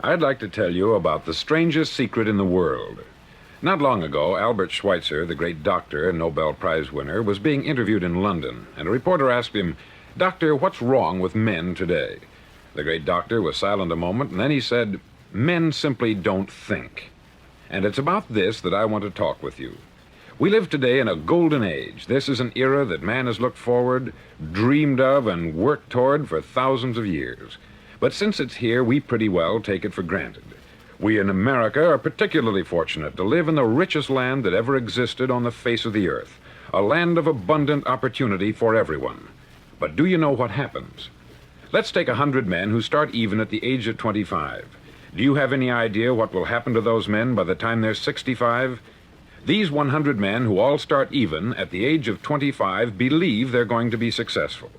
I'd like to tell you about the strangest secret in the world. Not long ago, Albert Schweitzer, the great doctor and Nobel Prize winner, was being interviewed in London, and a reporter asked him, "Doctor, what's wrong with men today?" The great doctor was silent a moment, and then he said, "Men simply don't think." And it's about this that I want to talk with you. We live today in a golden age. This is an era that man has looked forward, dreamed of, and worked toward for thousands of years. But since it's here, we pretty well take it for granted. We in America are particularly fortunate to live in the richest land that ever existed on the face of the earth, a land of abundant opportunity for everyone. But do you know what happens? Let's take 100 men who start even at the age of 25. Do you have any idea what will happen to those men by the time they're 65? These 100 men who all start even at the age of 25 believe they're going to be successful.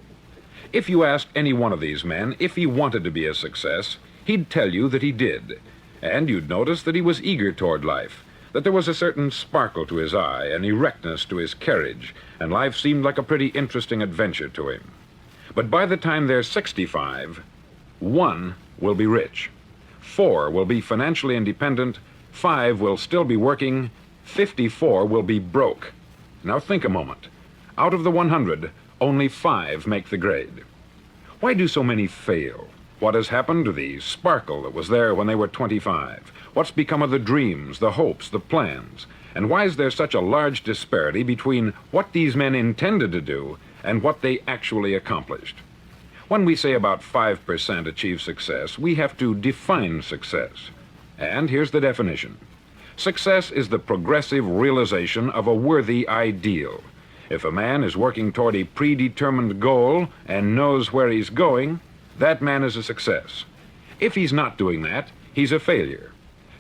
If you asked any one of these men if he wanted to be a success, he'd tell you that he did. And you'd notice that he was eager toward life, that there was a certain sparkle to his eye, an erectness to his carriage, and life seemed like a pretty interesting adventure to him. But by the time they're 65, 1 will be rich, 4 will be financially independent, 5 will still be working, 54 will be broke. Now think a moment. Out of the 100, only 5 make the grade. Why do so many fail? What has happened to the sparkle that was there when they were 25? What's become of the dreams, the hopes, the plans? And why is there such a large disparity between what these men intended to do and what they actually accomplished? When we say about 5% achieve success, we have to define success. And here's the definition. Success is the progressive realization of a worthy ideal. If a man is working toward a predetermined goal and knows where he's going, that man is a success. If he's not doing that, he's a failure.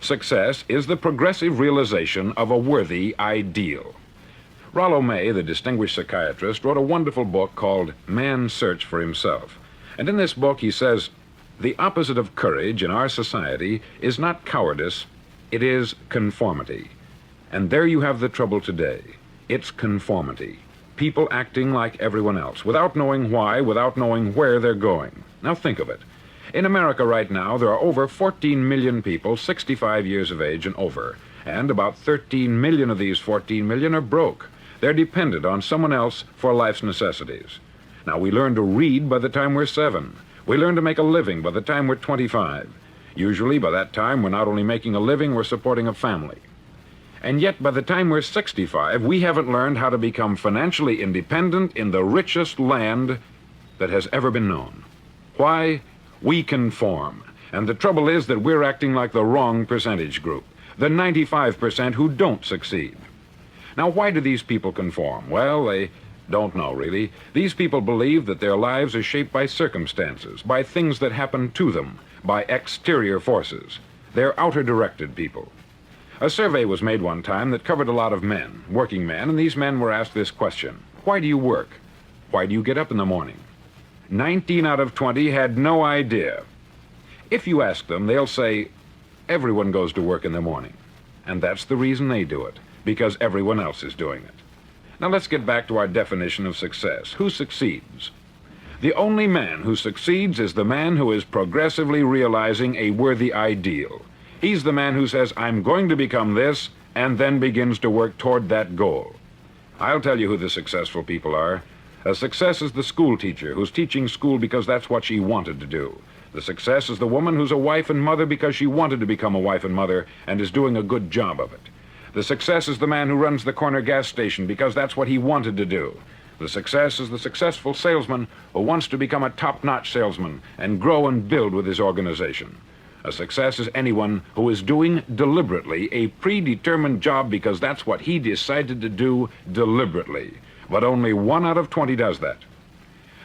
Success is the progressive realization of a worthy ideal. Rollo May, the distinguished psychiatrist, wrote a wonderful book called Man's Search for Himself. And in this book he says, the opposite of courage in our society is not cowardice, it is conformity. And there you have the trouble today. It's conformity. People acting like everyone else, without knowing why, without knowing where they're going. Now think of it. In America right now, there are over 14 million people 65 years of age and over, and about 13 million of these 14 million are broke. They're dependent on someone else for life's necessities. Now, we learn to read by the time we're 7. We learn to make a living by the time we're 25. Usually, by that time, we're not only making a living, we're supporting a family. And yet, by the time we're 65, we haven't learned how to become financially independent in the richest land that has ever been known. Why? We conform. And the trouble is that we're acting like the wrong percentage group, the 95% who don't succeed. Now, why do these people conform? Well, they don't know, really. These people believe that their lives are shaped by circumstances, by things that happen to them, by exterior forces. They're outer-directed people. A survey was made one time that covered a lot of men, working men, and these men were asked this question. Why do you work? Why do you get up in the morning? 19 out of 20 had no idea. If you ask them, they'll say, everyone goes to work in the morning. And that's the reason they do it, because everyone else is doing it. Now let's get back to our definition of success. Who succeeds? The only man who succeeds is the man who is progressively realizing a worthy ideal. He's the man who says, I'm going to become this, and then begins to work toward that goal. I'll tell you who the successful people are. A success is the school teacher who's teaching school because that's what she wanted to do. The success is the woman who's a wife and mother because she wanted to become a wife and mother and is doing a good job of it. The success is the man who runs the corner gas station because that's what he wanted to do. The success is the successful salesman who wants to become a top-notch salesman and grow and build with his organization. A success is anyone who is doing deliberately a predetermined job because that's what he decided to do deliberately. But only 1 out of 20 does that.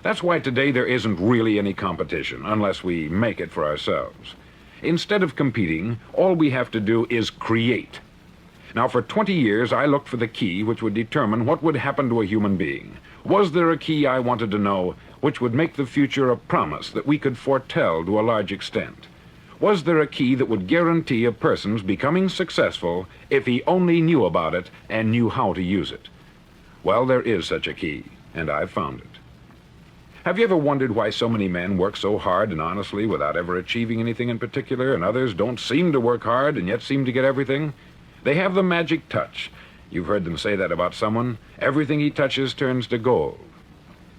That's why today there isn't really any competition, unless we make it for ourselves. Instead of competing, all we have to do is create. Now, for 20 years, I looked for the key which would determine what would happen to a human being. Was there a key I wanted to know which would make the future a promise that we could foretell to a large extent? Was there a key that would guarantee a person's becoming successful if he only knew about it and knew how to use it? Well, there is such a key, and I've found it. Have you ever wondered why so many men work so hard and honestly without ever achieving anything in particular, and others don't seem to work hard and yet seem to get everything? They have the magic touch. You've heard them say that about someone. Everything he touches turns to gold.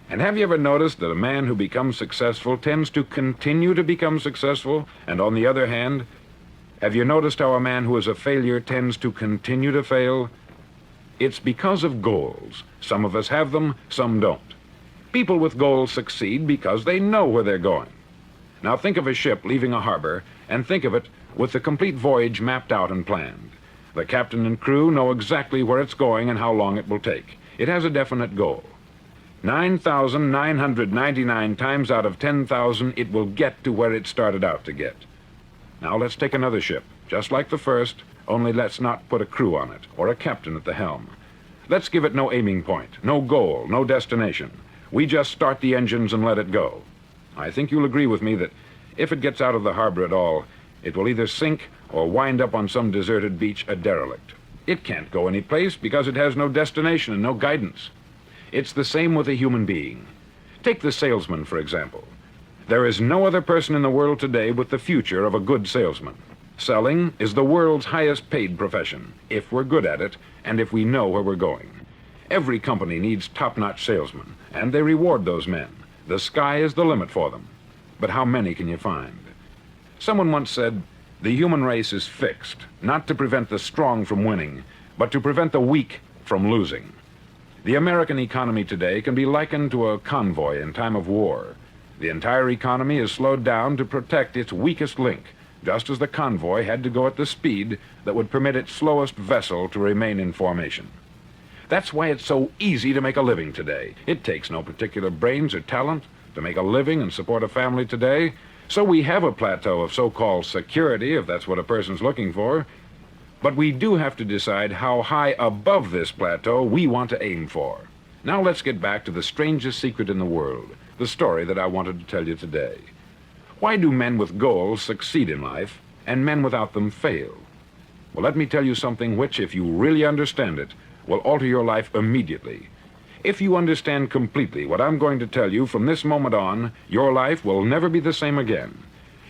And have you ever noticed that a man who becomes successful tends to continue to become successful? And on the other hand, have you noticed how a man who is a failure tends to continue to fail? It's because of goals. Some of us have them, some don't. People with goals succeed because they know where they're going. Now think of a ship leaving a harbor, and think of it with the complete voyage mapped out and planned. The captain and crew know exactly where it's going and how long it will take. It has a definite goal. 9,999 times out of 10,000, it will get to where it started out to get. Now let's take another ship, just like the first, only let's not put a crew on it, or a captain at the helm. Let's give it no aiming point, no goal, no destination. We just start the engines and let it go. I think you'll agree with me that if it gets out of the harbor at all, it will either sink or wind up on some deserted beach a derelict. It can't go any place because it has no destination and no guidance. It's the same with a human being. Take the salesman, for example. There is no other person in the world today with the future of a good salesman. Selling is the world's highest paid profession, if we're good at it and if we know where we're going. Every company needs top-notch salesmen, and they reward those men. The sky is the limit for them. But how many can you find? Someone once said, the human race is fixed, not to prevent the strong from winning, but to prevent the weak from losing. The American economy today can be likened to a convoy in time of war. The entire economy is slowed down to protect its weakest link, just as the convoy had to go at the speed that would permit its slowest vessel to remain in formation. That's why it's so easy to make a living today. It takes no particular brains or talent to make a living and support a family today. So we have a plateau of so-called security, if that's what a person's looking for. But we do have to decide how high above this plateau we want to aim for. Now let's get back to the strangest secret in the world, the story that I wanted to tell you today. Why do men with goals succeed in life and men without them fail? Well, let me tell you something which, if you really understand it, will alter your life immediately. If you understand completely what I'm going to tell you from this moment on, your life will never be the same again.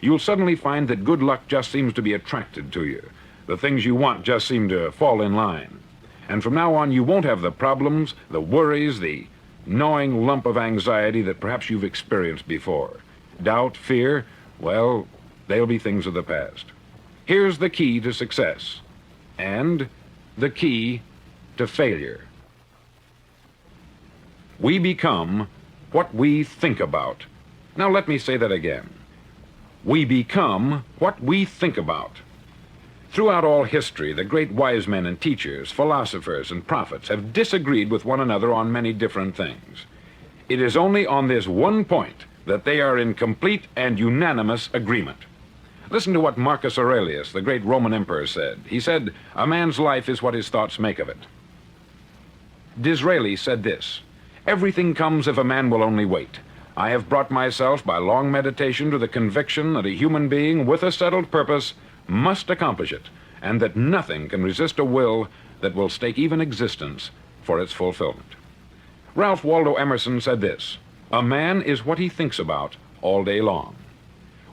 You'll suddenly find that good luck just seems to be attracted to you. The things you want just seem to fall in line. And from now on, you won't have the problems, the worries, the gnawing lump of anxiety that perhaps you've experienced before. Doubt, fear, well, they'll be things of the past. Here's the key to success, and the key to failure. We become what we think about. Now let me say that again. We become what we think about. Throughout all history, the great wise men and teachers, philosophers and prophets have disagreed with one another on many different things. It is only on this one point that they are in complete and unanimous agreement. Listen to what Marcus Aurelius, the great Roman emperor, said. He said, "A man's life is what his thoughts make of it." Disraeli said this, "Everything comes if a man will only wait. I have brought myself by long meditation to the conviction that a human being with a settled purpose must accomplish it, and that nothing can resist a will that will stake even existence for its fulfillment." Ralph Waldo Emerson said this, "A man is what he thinks about all day long."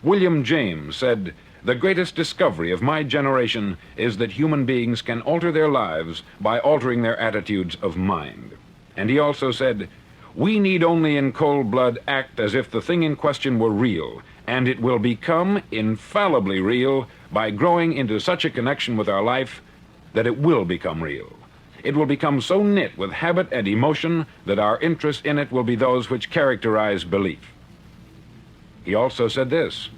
William James said, "The greatest discovery of my generation is that human beings can alter their lives by altering their attitudes of mind." And he also said, "We need only in cold blood act as if the thing in question were real, and it will become infallibly real by growing into such a connection with our life that it will become real. It will become so knit with habit and emotion that our interest in it will be those which characterize belief." He also said this,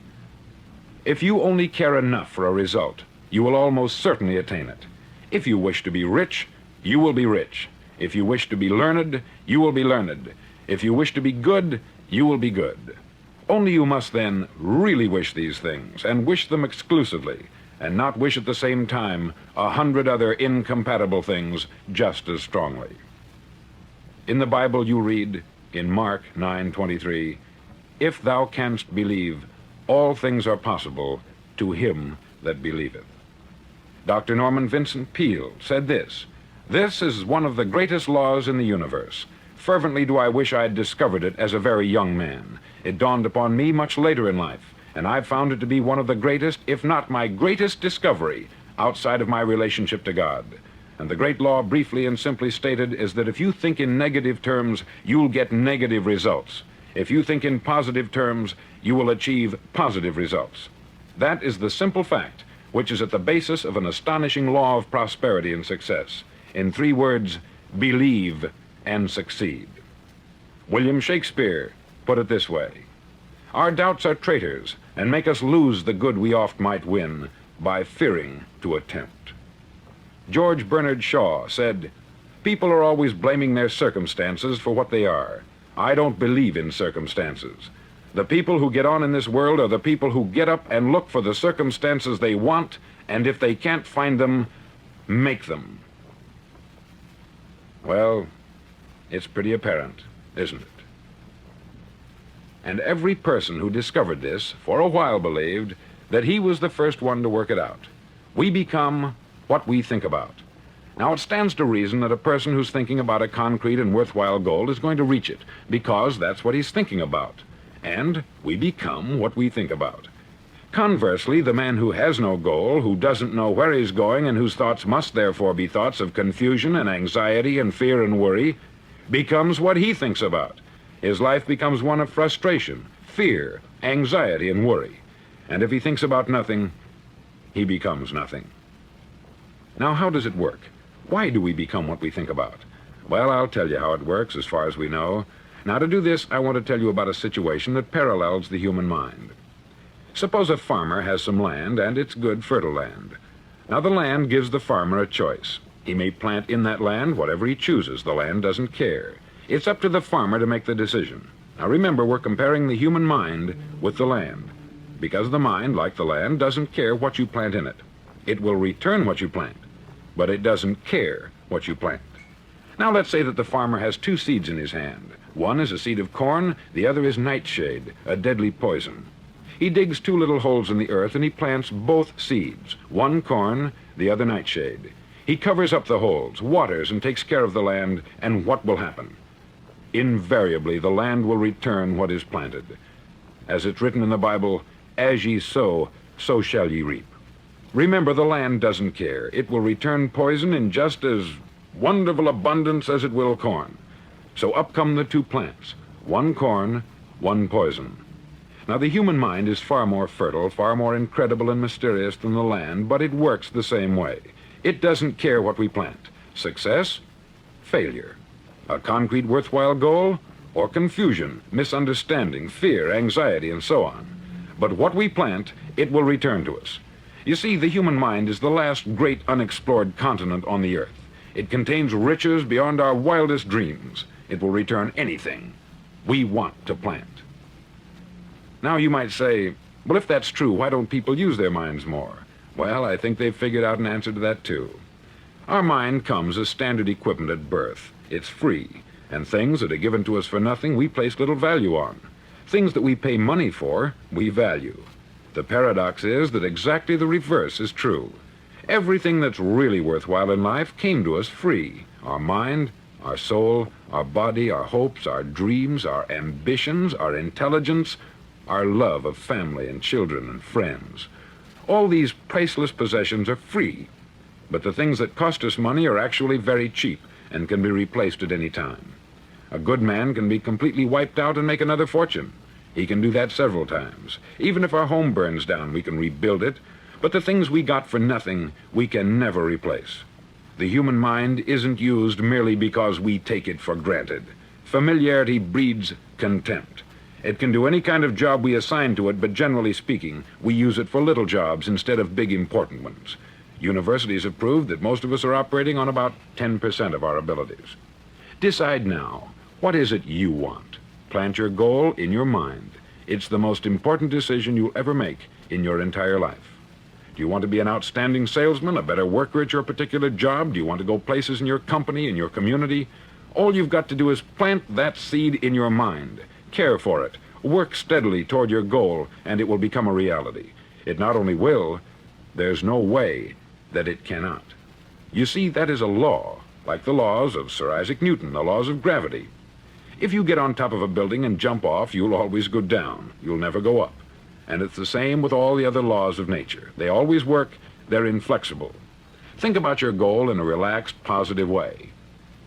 "If you only care enough for a result, you will almost certainly attain it. If you wish to be rich, you will be rich. If you wish to be learned, you will be learned. If you wish to be good, you will be good. Only you must then really wish these things, and wish them exclusively, and not wish at the same time 100 other incompatible things just as strongly." In the Bible you read, in Mark 9:23, "If thou canst believe, all things are possible to him that believeth." Dr. Norman Vincent Peale said this, "This is one of the greatest laws in the universe. Fervently do I wish I had discovered it as a very young man. It dawned upon me much later in life, and I've found it to be one of the greatest, if not my greatest discovery, outside of my relationship to God. And the great law, briefly and simply stated, is that if you think in negative terms, you'll get negative results. If you think in positive terms, you will achieve positive results. That is the simple fact, which is at the basis of an astonishing law of prosperity and success. In 3 words, believe and succeed. William Shakespeare put it this way: our doubts are traitors, and make us lose the good we oft might win by fearing to attempt. George Bernard Shaw said, people are always blaming their circumstances for what they are. I don't believe in circumstances. The people who get on in this world are the people who get up and look for the circumstances they want, and if they can't find them, make them. Well, it's pretty apparent, isn't it? And every person who discovered this for a while believed that he was the first one to work it out. We become what we think about. Now, it stands to reason that a person who's thinking about a concrete and worthwhile goal is going to reach it, because that's what he's thinking about. And we become what we think about. Conversely, the man who has no goal, who doesn't know where he's going, and whose thoughts must therefore be thoughts of confusion and anxiety and fear and worry, becomes what he thinks about. His life becomes one of frustration, fear, anxiety, and worry. And if he thinks about nothing, he becomes nothing. Now, how does it work? Why do we become what we think about? Well, I'll tell you how it works as far as we know. Now, to do this, I want to tell you about a situation that parallels the human mind. Suppose a farmer has some land, and it's good, fertile land. Now, the land gives the farmer a choice. He may plant in that land whatever he chooses. The land doesn't care. It's up to the farmer to make the decision. Now, remember, we're comparing the human mind with the land, because the mind, like the land, doesn't care what you plant in it. It will return what you plant, but it doesn't care what you plant. Now, let's say that the farmer has 2 seeds in his hand. One is a seed of corn, the other is nightshade, a deadly poison. He digs 2 little holes in the earth and he plants both seeds, one corn, the other nightshade. He covers up the holes, waters, and takes care of the land, and what will happen? Invariably, the land will return what is planted. As it's written in the Bible, as ye sow, so shall ye reap. Remember, the land doesn't care. It will return poison in just as wonderful abundance as it will corn. So up come the 2 plants, one corn, one poison. Now, the human mind is far more fertile, far more incredible and mysterious than the land, but it works the same way. It doesn't care what we plant. Success, failure. A concrete, worthwhile goal, or confusion, misunderstanding, fear, anxiety, and so on. But what we plant, it will return to us. You see, the human mind is the last great unexplored continent on the earth. It contains riches beyond our wildest dreams. It will return anything we want to plant. Now, you might say, well, if that's true, why don't people use their minds more? Well, I think they've figured out an answer to that, too. Our mind comes as standard equipment at birth. It's free, and things that are given to us for nothing, we place little value on. Things that we pay money for, we value. The paradox is that exactly the reverse is true. Everything that's really worthwhile in life came to us free. Our mind, our soul, our body, our hopes, our dreams, our ambitions, our intelligence, our love of family and children and friends. All these priceless possessions are free, but the things that cost us money are actually very cheap and can be replaced at any time. A good man can be completely wiped out and make another fortune. He can do that several times. Even if our home burns down, we can rebuild it, but the things we got for nothing, we can never replace. The human mind isn't used merely because we take it for granted. Familiarity breeds contempt. It can do any kind of job we assign to it, but generally speaking, we use it for little jobs instead of big important ones. Universities have proved that most of us are operating on about 10% of our abilities. Decide now, what is it you want? Plant your goal in your mind. It's the most important decision you'll ever make in your entire life. Do you want to be an outstanding salesman, a better worker at your particular job? Do you want to go places in your company, in your community? All you've got to do is plant that seed in your mind. Care for it. Work steadily toward your goal, and it will become a reality. It not only will, there's no way that it cannot. You see, that is a law, like the laws of Sir Isaac Newton, the laws of gravity. If you get on top of a building and jump off, you'll always go down. You'll never go up. And it's the same with all the other laws of nature. They always work. They're inflexible. Think about your goal in a relaxed, positive way.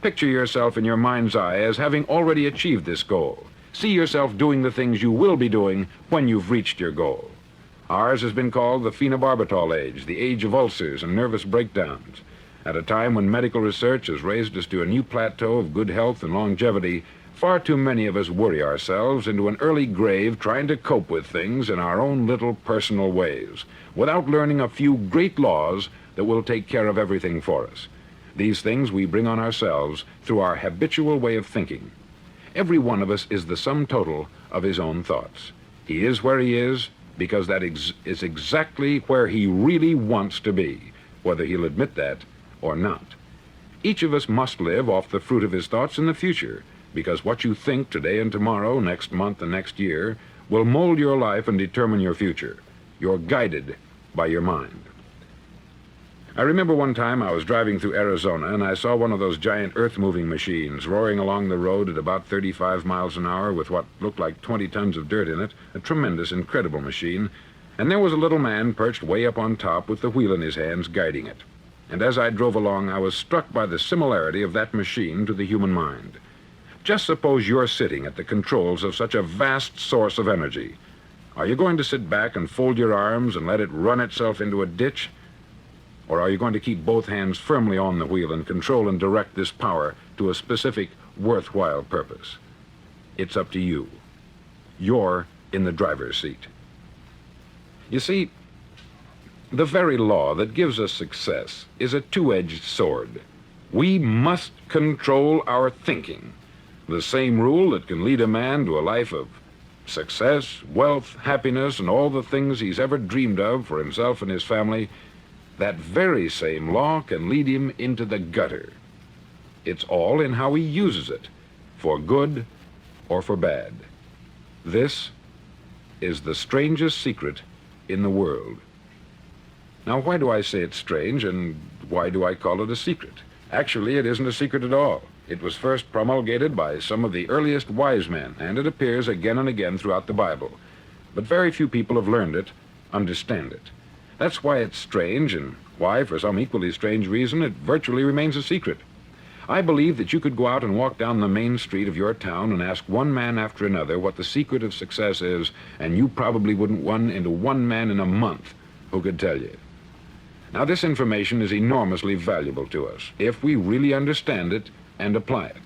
Picture yourself in your mind's eye as having already achieved this goal. See yourself doing the things you will be doing when you've reached your goal. Ours has been called the phenobarbital age, the age of ulcers and nervous breakdowns. At a time when medical research has raised us to a new plateau of good health and longevity, far too many of us worry ourselves into an early grave trying to cope with things in our own little personal ways, without learning a few great laws that will take care of everything for us. These things we bring on ourselves through our habitual way of thinking. Every one of us is the sum total of his own thoughts. He is where he is because that is exactly where he really wants to be, whether he'll admit that or not. Each of us must live off the fruit of his thoughts in the future, because what you think today and tomorrow, next month and next year, will mold your life and determine your future. You're guided by your mind. I remember one time I was driving through Arizona and I saw one of those giant earth-moving machines roaring along the road at about 35 miles an hour with what looked like 20 tons of dirt in it, a tremendous, incredible machine, and there was a little man perched way up on top with the wheel in his hands guiding it. And as I drove along, I was struck by the similarity of that machine to the human mind. Just suppose you're sitting at the controls of such a vast source of energy. Are you going to sit back and fold your arms and let it run itself into a ditch? Or are you going to keep both hands firmly on the wheel and control and direct this power to a specific, worthwhile purpose? It's up to you. You're in the driver's seat. You see, the very law that gives us success is a two-edged sword. We must control our thinking. The same rule that can lead a man to a life of success, wealth, happiness, and all the things he's ever dreamed of for himself and his family, that very same law can lead him into the gutter. It's all in how he uses it, for good or for bad. This is the strangest secret in the world. Now, why do I say it's strange, and why do I call it a secret? Actually, it isn't a secret at all. It was first promulgated by some of the earliest wise men, and it appears again and again throughout the Bible. But very few people have learned it, understand it. That's why it's strange, and why, for some equally strange reason, it virtually remains a secret. I believe that you could go out and walk down the main street of your town and ask one man after another what the secret of success is, and you probably wouldn't run into one man in a month who could tell you. Now, this information is enormously valuable to us if we really understand it and apply it.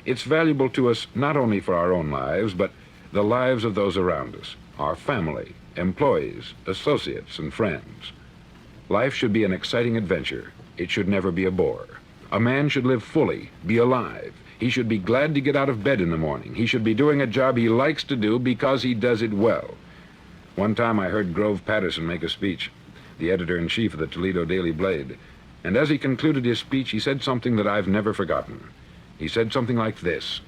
It's valuable to us not only for our own lives, but the lives of those around us, our family, employees, associates, and friends. Life should be an exciting adventure. It should never be a bore. A man should live fully, be alive. He should be glad to get out of bed in the morning. He should be doing a job he likes to do because he does it well. One time I heard Grove Patterson make a speech, the editor-in-chief of the Toledo Daily Blade, and as he concluded his speech, he said something that I've never forgotten. He said something like this: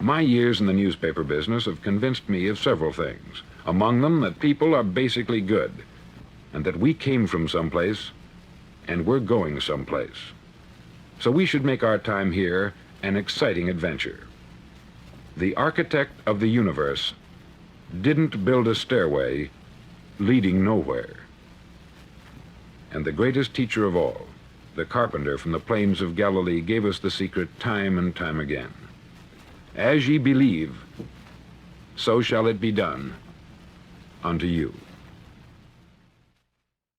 "My years in the newspaper business have convinced me of several things, among them that people are basically good, and that we came from someplace, and we're going someplace. So we should make our time here an exciting adventure. The architect of the universe didn't build a stairway leading nowhere. And the greatest teacher of all, the carpenter from the plains of Galilee, gave us the secret time and time again. As ye believe, so shall it be done unto you."